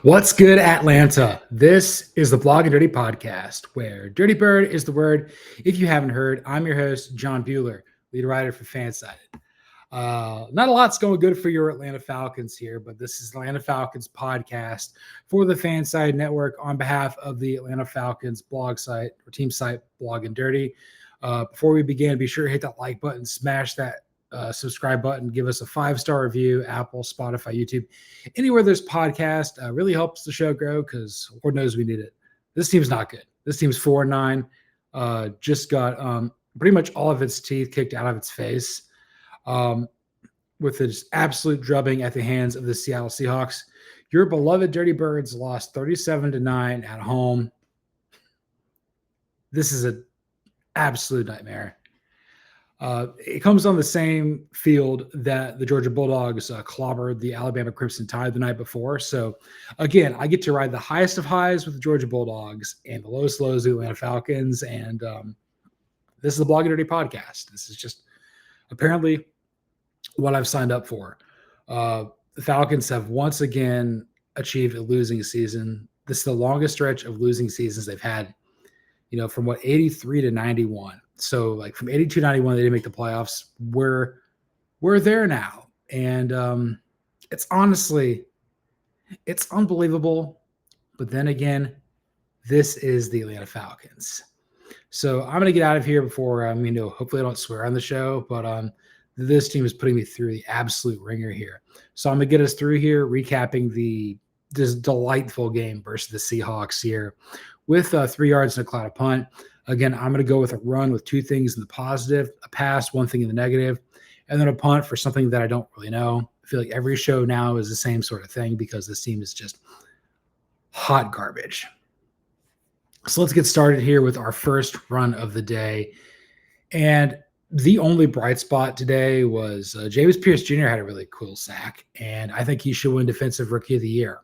What's good, Atlanta? This is the Blog and Dirty podcast, where Dirty Bird is the word. If you haven't heard, I'm your host, John Buhler, lead writer for FanSided. Not a lot's going good for your Atlanta Falcons here, but this is Atlanta Falcons podcast for the FanSided network on behalf of the Atlanta Falcons blog site or team site, Blog and Dirty. Before we begin, be sure to hit that like button, smash that subscribe button, give us a 5-star review, Apple, Spotify, YouTube, anywhere there's podcast. Really helps the show grow because Lord knows we need it. This team's not good. This team's 4-9. Just got pretty much all of its teeth kicked out of its face with its absolute drubbing at the hands of the Seattle Seahawks. Your beloved Dirty Birds lost 37-9 at home. This is an absolute nightmare. It comes on the same field that the Georgia Bulldogs clobbered the Alabama Crimson Tide the night before. So, again, I get to ride the highest of highs with the Georgia Bulldogs and the lowest lows of the Atlanta Falcons. And this is the Blog and Dirty podcast. This is just apparently what I've signed up for. The Falcons have once again achieved a losing season. This is the longest stretch of losing seasons they've had, from 83 to 91. So like from 82 to 91, they didn't make the playoffs. We're there now. And it's unbelievable. But then again, this is the Atlanta Falcons. So I'm going to get out of here before, hopefully I don't swear on the show, but this team is putting me through the absolute ringer here. So I'm going to get us through here, recapping this delightful game versus the Seahawks here with 3 yards and a cloud of punt. Again, I'm going to go with a run with 2 things in the positive, a pass, 1 thing in the negative, and then a punt for something that I don't really know. I feel like every show now is the same sort of thing because this team is just hot garbage. So let's get started here with our first run of the day. And the only bright spot today was Pearce Jr. had a really cool sack, and I think he should win Defensive Rookie of the Year.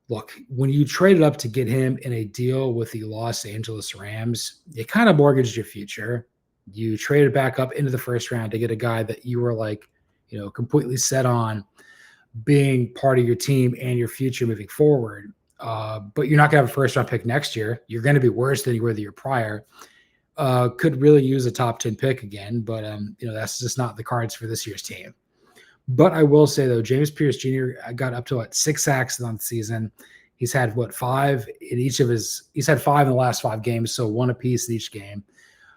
Look, when you traded up to get him in a deal with the Los Angeles Rams, it kind of mortgaged your future. You traded back up into the first round to get a guy that you were completely set on being part of your team and your future moving forward. But you're not going to have a first round pick next year. You're going to be worse than you were the year prior. Could really use a top 10 pick again, but that's just not the cards for this year's team. But I will say, though, Pearce Jr. got up to 6 sacks on the season. He's had 5 in each of he's had 5 in the last 5 games, so 1 apiece in each game.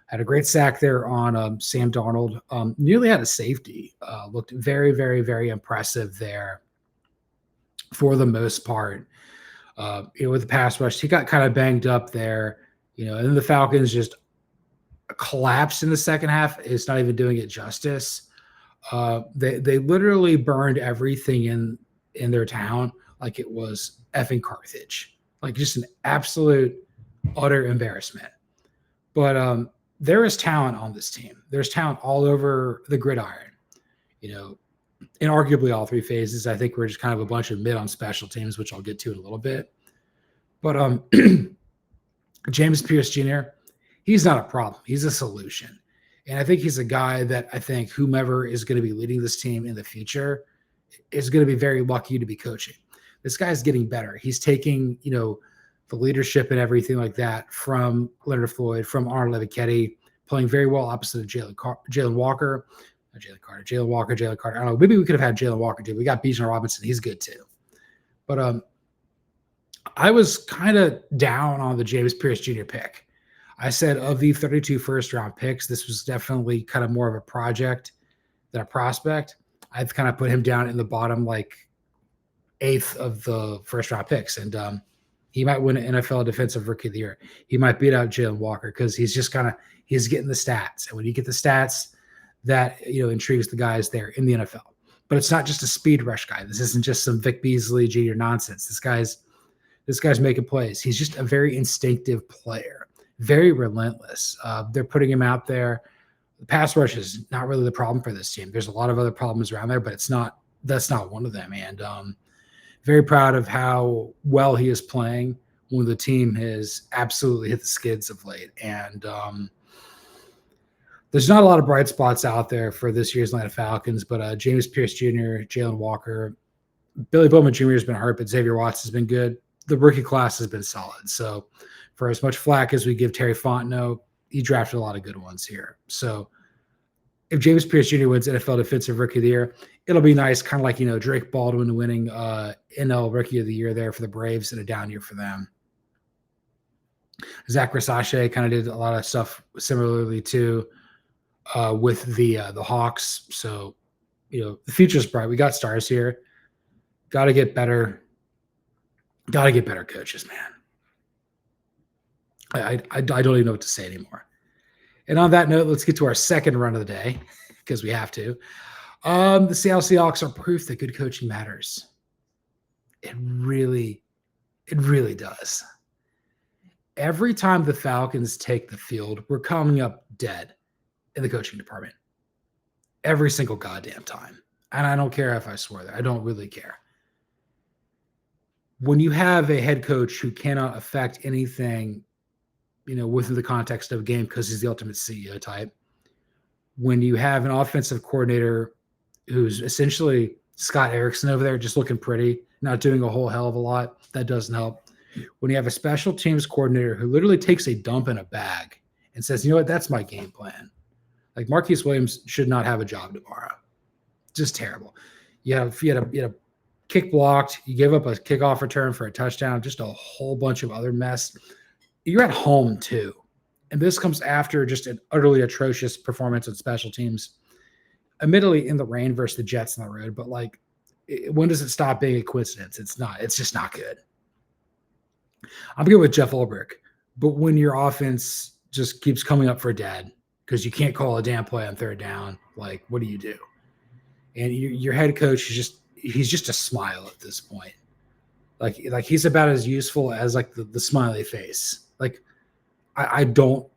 Had a great sack there on Sam Darnold. Nearly had a safety. Looked very, very, very impressive there for the most part. With the pass rush, he got kind of banged up there, and then the Falcons just collapsed in the second half. It's not even doing it justice. They literally burned everything in their town like it was effing Carthage, like just an absolute utter embarrassment. But there is talent on this team. There's talent all over the gridiron, in arguably all 3 phases. I think we're just kind of a bunch of mid on special teams, which I'll get to in a little bit. But Pearce Jr., he's not a problem. He's a solution. And I think he's a guy that I think whomever is going to be leading this team in the future is going to be very lucky to be coaching. This guy's getting better. He's taking, the leadership and everything like that from Leonard Floyd, from Arnold Levichetti, playing very well opposite of Jalen Walker. I don't know. Maybe we could have had Jalen Walker too. We got Bijan Robinson. He's good too. But I was kind of down on the Pearce Jr. pick. I said of the 32 first-round picks, this was definitely kind of more of a project than a prospect. I've kind of put him down in the bottom, 8th of the first-round picks, and he might win an NFL Defensive Rookie of the Year. He might beat out Jalen Walker because he's getting the stats, and when you get the stats, that intrigues the guys there in the NFL. But it's not just a speed rush guy. This isn't just some Vic Beasley Jr. nonsense. This guy's making plays. He's just a very instinctive player. Very relentless. They're putting him out there. The pass rush is not really the problem for this team. There's a lot of other problems around there, but that's not one of them. And very proud of how well he is playing when the team has absolutely hit the skids of late. And there's not a lot of bright spots out there for this year's Atlanta Falcons, but Pearce Jr., Jalen Walker, Billy Bowman Jr. has been hurt, but Xavier Watts has been good. The rookie class has been solid. So for as much flack as we give Terry Fontenot, he drafted a lot of good ones here. So if James Pearce Jr. wins NFL Defensive Rookie of the Year, it'll be nice, kind of like, Drake Baldwin winning NL Rookie of the Year there for the Braves in a down year for them. Zach Rasache kind of did a lot of stuff similarly too with the Hawks. So, the future's bright. We got stars here. Got to get better. Got to get better coaches, man. I don't even know what to say anymore. And on that note, let's get to our second run of the day because we have to. The Seattle Seahawks are proof that good coaching matters. It really does. Every time the Falcons take the field, we're coming up dead in the coaching department. Every single goddamn time. And I don't care if I swear that. I don't really care. When you have a head coach who cannot affect anything, within the context of a game because he's the ultimate CEO type, when you have an offensive coordinator who's essentially Scott Erickson over there just looking pretty, not doing a whole hell of a lot, that doesn't help. When you have a special teams coordinator who literally takes a dump in a bag and says, you know what, that's my game plan. Like Marquice Williams should not have a job tomorrow. Just terrible. You had a kick blocked. You give up a kickoff return for a touchdown, just a whole bunch of other mess. You're at home too. And this comes after just an utterly atrocious performance on special teams. Admittedly in the rain versus the Jets on the road, but when does it stop being a coincidence? It's not. It's just not good. I'm good with Jeff Ulbrich, but when your offense just keeps coming up for dead because you can't call a damn play on third down, what do you do? And your head coach he's just a smile at this point. Like he's about as useful as the smiley face. I don't,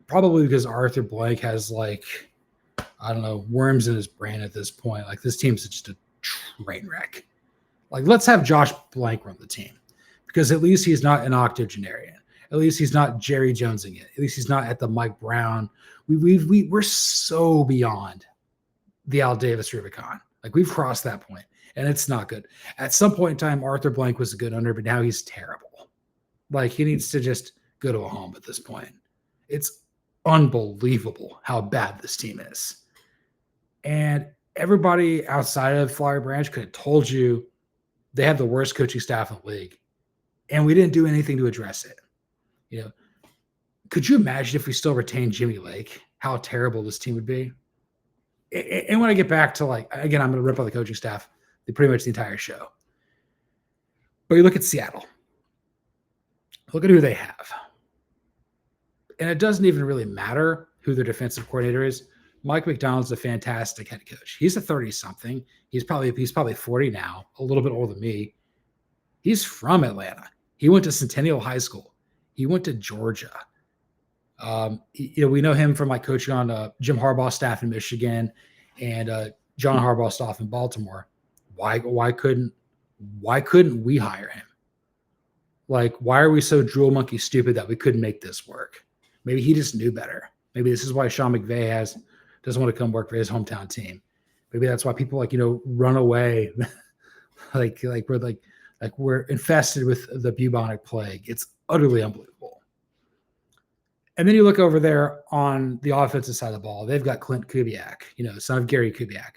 probably because Arthur Blank has I don't know, worms in his brain at this point. This team's just a train wreck. Let's have Josh Blank run the team because at least he's not an octogenarian. At least he's not Jerry Jonesing it. At least he's not at the Mike Brown. We're so beyond the Al Davis Rubicon. We've crossed that point, and it's not good. At some point in time, Arthur Blank was a good under, but now he's terrible. He needs to just go to a home at this point. It's unbelievable how bad this team is. And everybody outside of Flowery Branch could have told you they have the worst coaching staff in the league, and we didn't do anything to address it. Could you imagine if we still retained Jimmy Lake, how terrible this team would be? And when I get back to again, I'm going to rip on the coaching staff pretty much the entire show. But you look at Seattle. Look at who they have. And it doesn't even really matter who their defensive coordinator is. Mike McDonald's a fantastic head coach. He's a 30-something. He's probably 40 now, a little bit older than me. He's from Atlanta. He went to Centennial High School. He went to Georgia. We know him from coaching on Jim Harbaugh's staff in Michigan and John Harbaugh's staff in Baltimore. Why couldn't we hire him? Why are we so drool monkey stupid that we couldn't make this work? Maybe he just knew better. Maybe this is why Sean McVay doesn't want to come work for his hometown team. Maybe that's why people run away. We're infested with the bubonic plague. It's utterly unbelievable. And then you look over there on the offensive side of the ball. They've got Clint Kubiak, son of Gary Kubiak,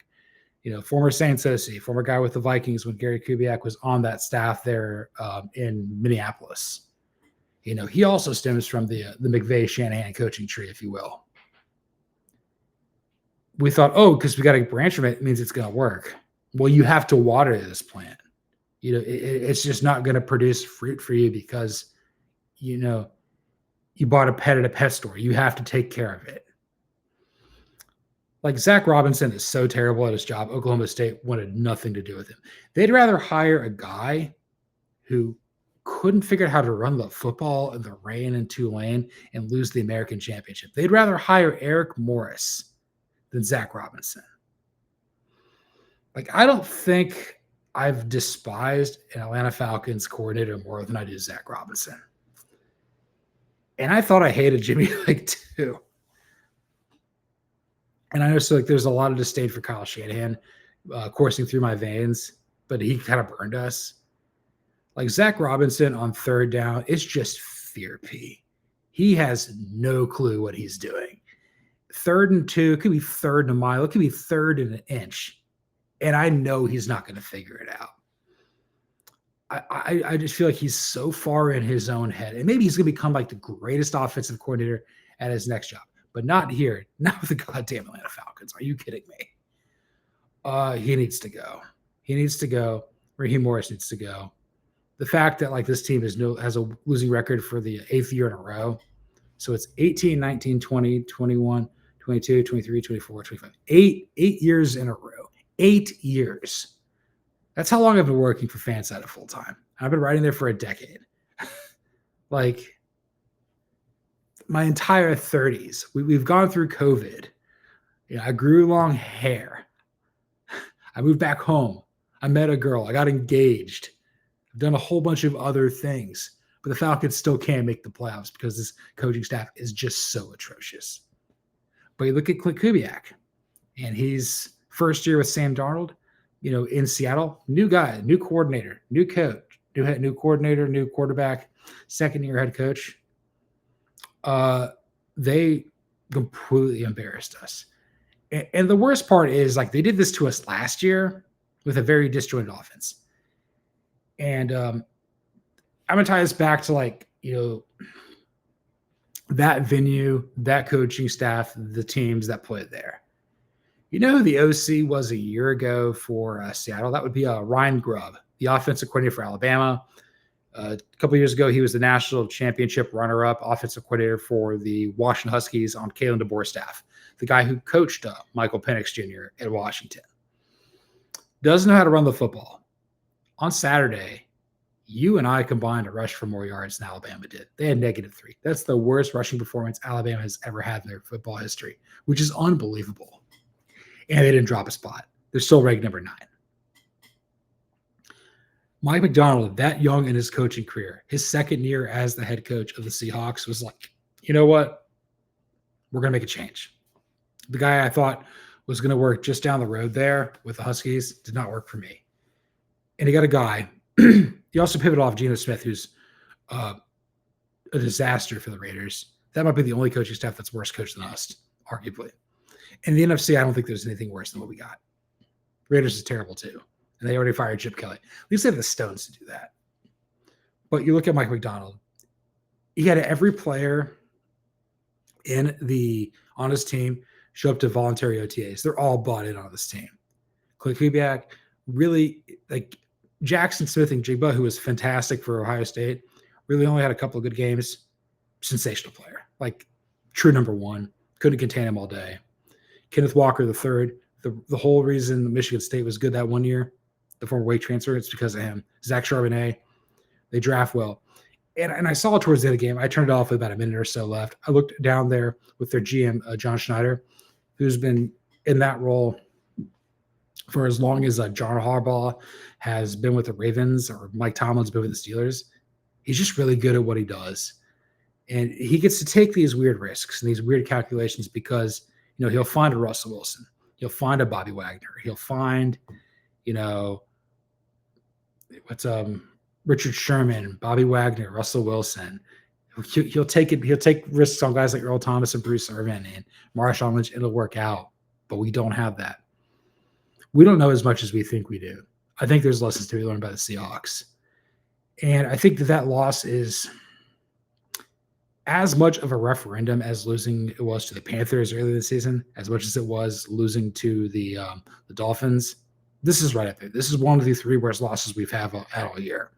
former Saints OC, former guy with the Vikings when Gary Kubiak was on that staff there in Minneapolis. He also stems from the McVay-Shanahan coaching tree, if you will. We thought, because we got a branch from it, it means it's going to work. Well, you have to water this plant. It's just not going to produce fruit for you because, you bought a pet at a pet store. You have to take care of it. Zach Robinson is so terrible at his job. Oklahoma State wanted nothing to do with him. They'd rather hire a guy who couldn't figure out how to run the football in the rain in Tulane and lose the American Championship. They'd rather hire Eric Morris than Zach Robinson. I don't think I've despised an Atlanta Falcons coordinator more than I do Zach Robinson. And I thought I hated Jimmy Lake too. And I know there's a lot of disdain for Kyle Shanahan coursing through my veins. but he kind of burned us. Like Zach Robinson on third down, it's just fear P. He has no clue what he's doing. 3rd and 2, it could be 3rd and a mile, it could be 3rd and an inch. And I know he's not going to figure it out. I just feel like he's so far in his own head. And maybe he's going to become like the greatest offensive coordinator at his next job. But not here. Not with the goddamn Atlanta Falcons. Are you kidding me? He needs to go. He needs to go. Raheem Morris needs to go. The fact that like this team has a losing record for the 8th year in a row. So it's 18, 19, 20, 21, 22, 23, 24, 25. 8 years in a row. 8 years. That's how long I've been working for FanSided full time. I've been writing there for a decade. Like my entire 30s. We've gone through COVID. You know, I grew long hair. I moved back home. I met a girl. I got engaged. I've done a whole bunch of other things. But the Falcons still can't make the playoffs because this coaching staff is just so atrocious. But you look at Clint Kubiak, and he's first year with Sam Darnold, you know, in Seattle, new guy, new coordinator, new coach, new coordinator, new quarterback, second-year head coach. They completely embarrassed us. And the worst part is, like, they did this to us last year with a very disjointed offense. And I'm going to tie this back to, like, you know, that venue, that coaching staff, the teams that played there. You know who the OC was a year ago for Seattle? That would be Ryan Grubb, the offensive coordinator for Alabama. A couple of years ago, he was the national championship runner-up offensive coordinator for the Washington Huskies on Kalen DeBoer's staff, the guy who coached Michael Penix Jr. at Washington. Doesn't know how to run the football. On Saturday, you and I combined to rush for more yards than Alabama did. They had -3. That's the worst rushing performance Alabama has ever had in their football history, which is unbelievable. And they didn't drop a spot. They're still ranked number 9. Mike Macdonald, that young in his coaching career, his second year as the head coach of the Seahawks, was like, you know what? We're going to make a change. The guy I thought was going to work just down the road there with the Huskies did not work for me. And he got a guy. He also pivoted off Geno Smith, who's a disaster for the Raiders. That might be the only coaching staff that's worse coached than us, arguably. In the NFC, I don't think there's anything worse than what we got. Raiders is terrible too. And they already fired Chip Kelly. At least they have the stones to do that. But you look at Mike Macdonald. He had every player on his team show up to voluntary OTAs. They're all bought in on this team. Clint Kubiak, really, like Jackson Smith and Jigba, who was fantastic for Ohio State, really only had a couple of good games. Sensational player. Like true number 1. Couldn't contain him all day. Kenneth Walker III, the whole reason Michigan State was good that one year, the former Wake transfer, it's because of him. Zach Charbonnet, they draft well. And I saw towards the end of the game, I turned it off with about a minute or so left. I looked down there with their GM, John Schneider, who's been in that role for as long as John Harbaugh has been with the Ravens or Mike Tomlin's been with the Steelers. He's just really good at what he does. And he gets to take these weird risks and these weird calculations because, you know, he'll find a Russell Wilson. He'll find a Bobby Wagner. He'll find, you know, Richard Sherman, Bobby Wagner, Russell Wilson. He'll take risks on guys like Earl Thomas and Bruce Irvin and Marshawn Lynch. It'll work out, but we don't have that. We don't know as much as we think we do. I think there's lessons to be learned by the Seahawks. And I think that loss is as much of a referendum as losing it was to the Panthers earlier this season, as much as it was losing to the Dolphins. This is right up there. This is one of the 3 worst losses we've had all year.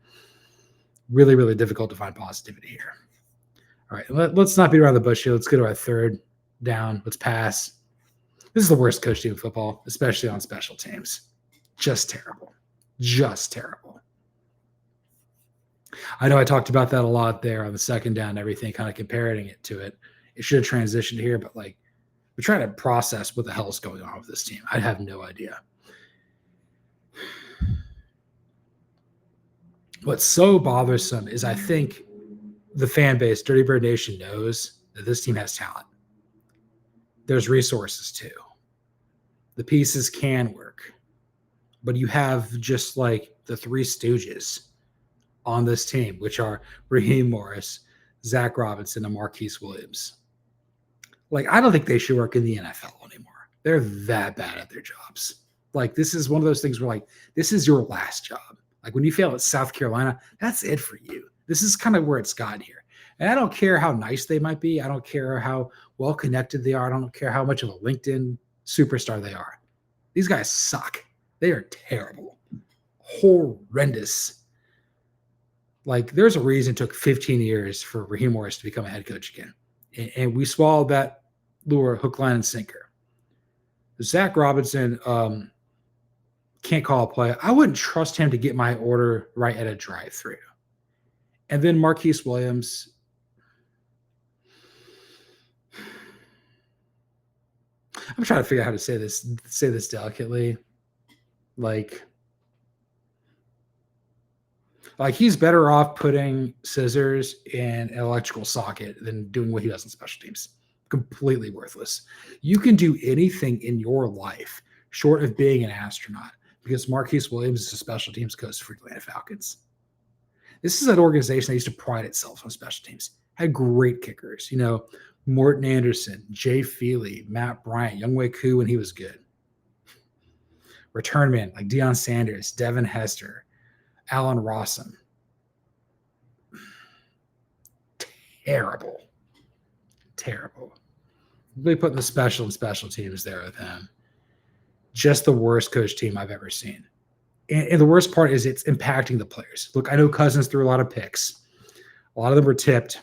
Really, really difficult to find positivity here. All right, let's not beat around the bush here. Let's go to our 3rd down. Let's pass. This is the worst coach team in football, especially on special teams. Just terrible. Just terrible. I know I talked about that a lot there on the 2nd down and everything, kind of comparing it to it. It should have transitioned here, but like we're trying to process what the hell is going on with this team. I have no idea. What's so bothersome is I think the fan base, Dirty Bird Nation, knows that this team has talent. There's resources too. The pieces can work. but you have just like the three stooges on this team, which are Raheem Morris, Zach Robinson, and Marquise Williams. Like, I don't think they should work in the NFL anymore. They're that bad at their jobs. Like, this is one of those things where, like, this is your last job. Like, when you fail at South Carolina, that's it for you. This is kind of where it's gotten here. And I don't care how nice they might be. I don't care how well connected they are. I don't care how much of a LinkedIn superstar they are. These guys suck. They are terrible. Horrendous. Like, there's a reason it took 15 years for Raheem Morris to become a head coach again. And we swallowed that lure, hook, line, and sinker. Zach Robinson can't call a play. I wouldn't trust him to get my order right at a drive-thru. And then Marquise Williams. I'm trying to figure out how to say this delicately. Like he's better off putting scissors in an electrical socket than doing what he does in special teams. Completely worthless. You can do anything in your life short of being an astronaut because Marquise Williams is a special teams coach for the Atlanta Falcons. This is an organization that used to pride itself on special teams. Had great kickers. You know, Morton Anderson, Jay Feely, Matt Bryant, Younghoe Koo when he was good. Return men like Deion Sanders, Devin Hester, Allen Rossum. Terrible. They put the special teams there with him. Just the worst coach team I've ever seen. And the worst part is it's impacting the players. Look, I know Cousins threw a lot of picks. A lot of them were tipped.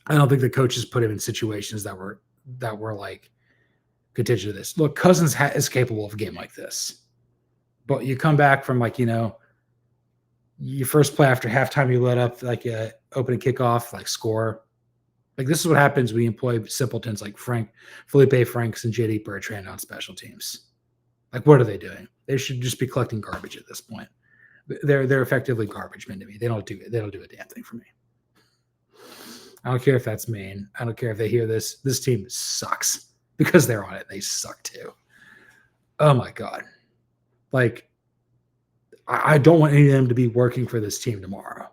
I don't think the coaches put him in situations that were like contingent to this. Look, Cousins is capable of a game like this. But you come back from like, you know, you first play after halftime, you let up like a opening kickoff, like score. Like this is what happens when you employ simpletons like Felipe Franks and JD Bertrand on special teams. Like, what are they doing? They should just be collecting garbage at this point. They're effectively garbage men to me. They don't do a damn thing for me. I don't care if that's mean. I don't care if they hear this. This team sucks because they're on it. They suck too. Oh my God. Like, I don't want any of them to be working for this team tomorrow.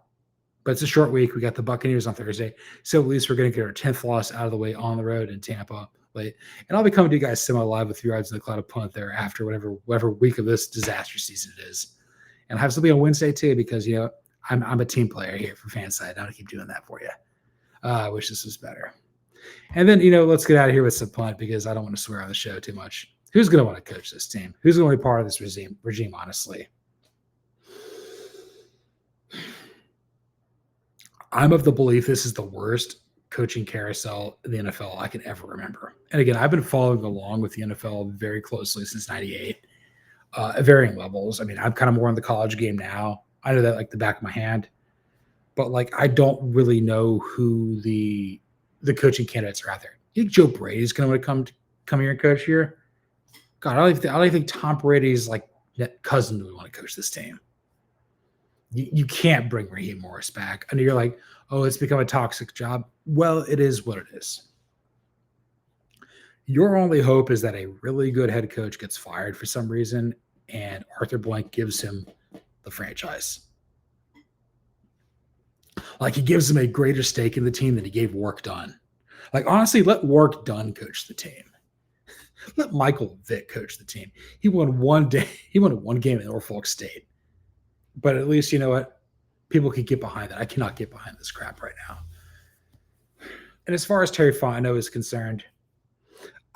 But it's a short week. We got the Buccaneers on Thursday. So at least we're going to get our 10th loss out of the way on the road in Tampa late. And I'll be coming to you guys semi-live with 3 yards in the cloud of punt there after whatever week of this disaster season it is. And I'll have something on Wednesday too because, you know, I'm a team player here for FanSided. I'm going to keep doing that for you. I wish this was better. And then, you know, let's get out of here with some punt because I don't want to swear on the show too much. Who's going to want to coach this team? Who's going to be part of this regime, honestly? I'm of the belief this is the worst coaching carousel in the NFL I can ever remember. And again, I've been following along with the NFL very closely since '98 at varying levels. I mean, I'm kind of more in the college game now. I know that like the back of my hand. But like, I don't really know who the coaching candidates are out there. You think Joe Brady's going to come here and coach here? God, I don't even think Tom Brady's like cousin would want to coach this team. You can't bring Raheem Morris back. And you're like, oh, it's become a toxic job. Well, it is what it is. Your only hope is that a really good head coach gets fired for some reason and Arthur Blank gives him the franchise. Like he gives him a greater stake in the team than he gave Work Done. Like, honestly, let Work Done coach the team. Let Michael Vick coach the team. He won one game in Norfolk State. But at least, you know what? People can get behind that. I cannot get behind this crap right now. And as far as Terry Fontenot is concerned,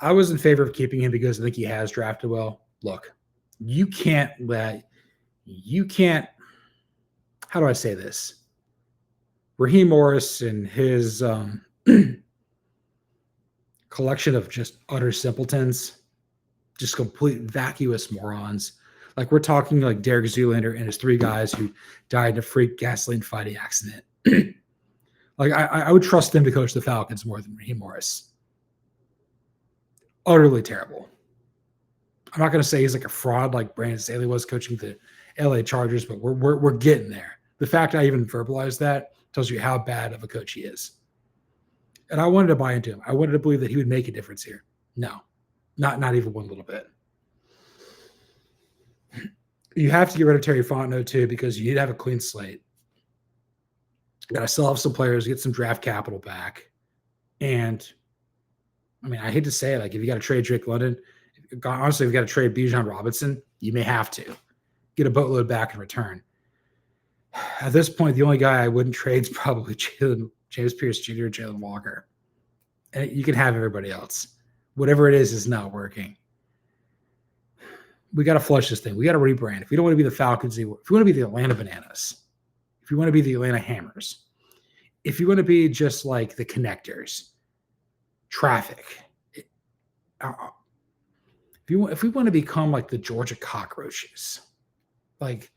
I was in favor of keeping him because I think he has drafted well. Look, you can't, how do I say this? Raheem Morris and his collection of just utter simpletons, just complete vacuous morons. Like we're talking like Derek Zoolander and his 3 guys who died in a freak gasoline fighting accident. Like I would trust them to coach the Falcons more than Raheem Morris. Utterly terrible. I'm not going to say he's like a fraud like Brandon Staley was coaching the LA Chargers, but we're getting there. The fact I even verbalized that tells you how bad of a coach he is. And I wanted to buy into him. I wanted to believe that he would make a difference here. No, not even one little bit. You have to get rid of Terry Fontenot too, because you need to have a clean slate. You got to sell off some players, get some draft capital back. And I mean, I hate to say it, like if you got to trade Drake London, honestly, if you got to trade Bijan Robinson, you may have to get a boatload back in return. At this point, the only guy I wouldn't trade is probably James Pearce Jr. or Jalen Walker. And you can have everybody else. Whatever it is not working. We got to flush this thing. We got to rebrand. If we don't want to be the Falcons, if we want to be the Atlanta Bananas, if you want to be the Atlanta Hammers, if you want to be just like the Connectors, Traffic, if we want to become like the Georgia Cockroaches, like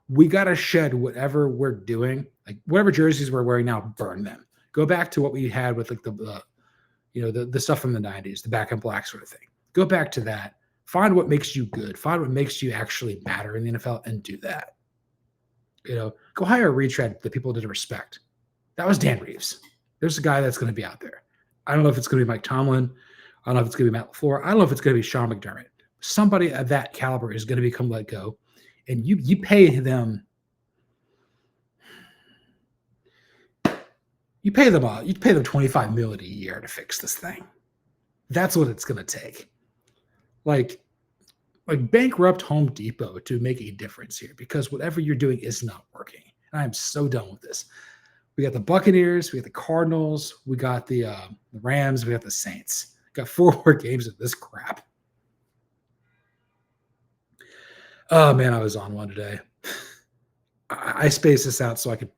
we got to shed whatever we're doing, like whatever jerseys we're wearing now, burn them. Go back to what we had with like the stuff from the 90s, the back in black sort of thing. Go back to that. Find what makes you good. Find what makes you actually matter in the NFL and do that. Go hire a retread that people didn't respect. That was Dan Reeves. There's a guy that's going to be out there. I don't know if it's going to be Mike Tomlin. I don't know if it's going to be Matt LaFleur. I don't know if it's going to be Sean McDermott. Somebody of that caliber is going to become let go. And you pay them. You pay them $25 million a year to fix this thing. That's what it's going to take. Like bankrupt Home Depot to make a difference here, because whatever you're doing is not working. And I'm so done with this. We got the Buccaneers, we got the Cardinals, we got the Rams, we got the Saints. Got 4 more games of this crap. Oh man, I was on one today. I spaced this out so I could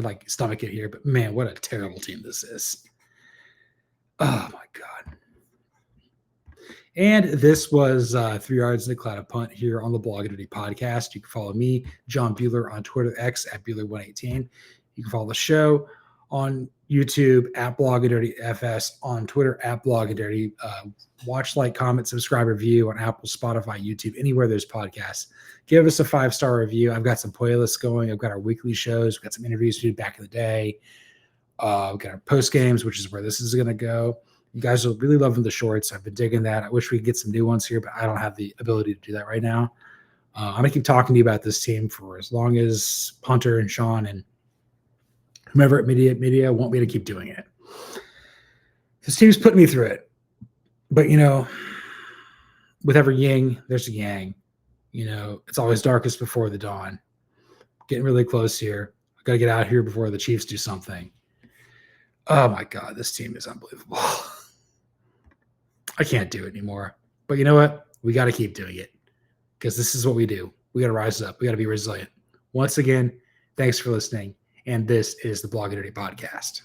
like stomach it here. But man, what a terrible team this is. Oh my God. And this was 3 Yards in the Cloud of Punt here on the Blog Dirty Podcast. You can follow me, John Buhler, on Twitter, X at Buhler118. You can follow the show on YouTube at Blog Dirty FS, on Twitter at Blog Dirty. Watch, like, comment, subscribe, review on Apple, Spotify, YouTube, anywhere there's podcasts. Give us a 5-star review. I've got some playlists going. I've got our weekly shows. We've got some interviews to do back in the day. We've got our post games, which is where this is going to go. You guys are really loving the shorts. I've been digging that. I wish we could get some new ones here, but I don't have the ability to do that right now. I'm going to keep talking to you about this team for as long as Hunter and Sean and whomever at media want me to keep doing it. This team's putting me through it. But, with every yin, there's a yang. It's always darkest before the dawn. Getting really close here. I got to get out of here before the Chiefs do something. Oh, my God, this team is unbelievable. I can't do it anymore. But you know what? We got to keep doing it, because this is what we do. We got to rise up. We got to be resilient. Once again, thanks for listening. And this is the Blog Dirty Podcast.